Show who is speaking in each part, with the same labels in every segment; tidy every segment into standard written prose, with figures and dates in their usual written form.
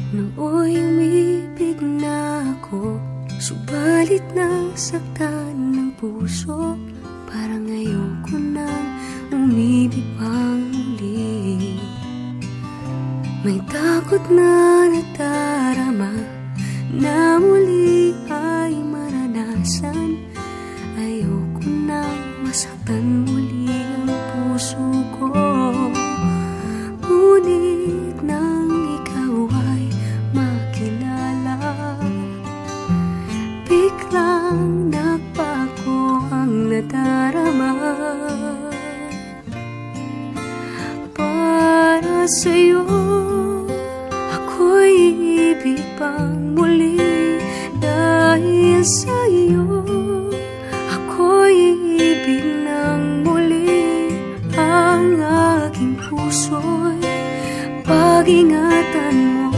Speaker 1: Nooy umibig na ako, subalit nasaktan ng puso. Parang ayoko nang umibig pang muli. May takot na nadarama na muli ay maranasan. Ayoko nang masaktan muli ang puso ko. Ngunit nang ikaw ay makilala, biglang nagbago ang nadarama. Para sa'yo ako'y ibig pang muli. Dahil sa'yo ako'y ibig ng muli. Ang aking puso'y pag-ingatan mo.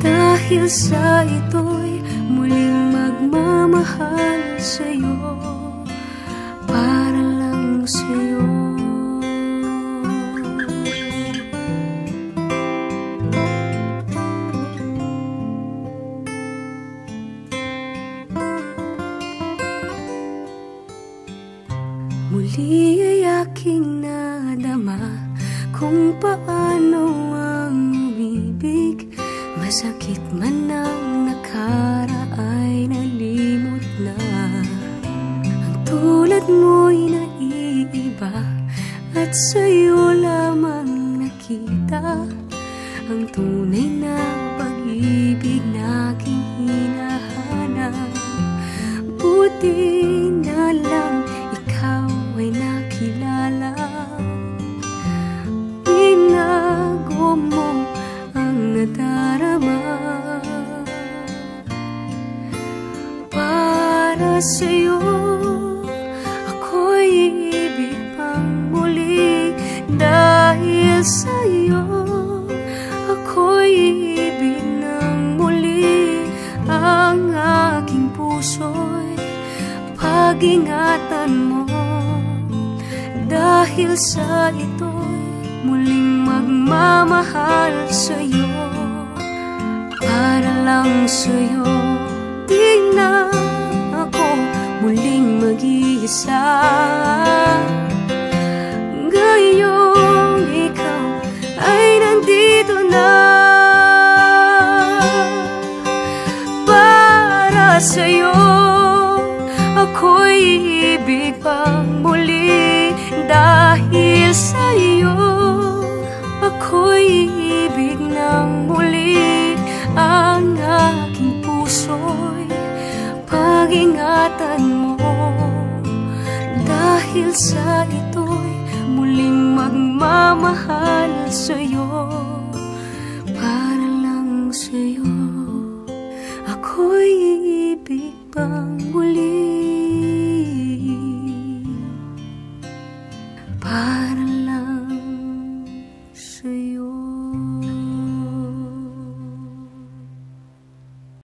Speaker 1: Dahil sa ito'y muling magmamahal sa'yo, para lang sa'yo. Muli ay aking nadama kung paano ang umibig. Masakit man ang nakaraay, nalimot na. Ang tulad mo'y naiiba at sa'yo lamang nakita ang tunay na pag-ibig na aking hinahanap. Buti na lang ikaw ay nakilala. Binago mo ang nadarama. Para sa'yo ako'y ibig pang muli. Dahil sa'yo ako'y ibig ng muli. Ang aking puso'y pag-ingatan mo. Dahil sa ito'y muling magmamahal sa'yo, para lang sa'yo. Di na ako muling mag-iisa. Ngayong ikaw ay nandito na. Para sa'yo ako'y ibig pang muli. Dahil sa'yo ako'y ibig ng muli. Ang aking puso'y pag-ingatan mo. Dahil sa ito'y muling magmamahal sa'yo, para lang sa'yo. Ako'y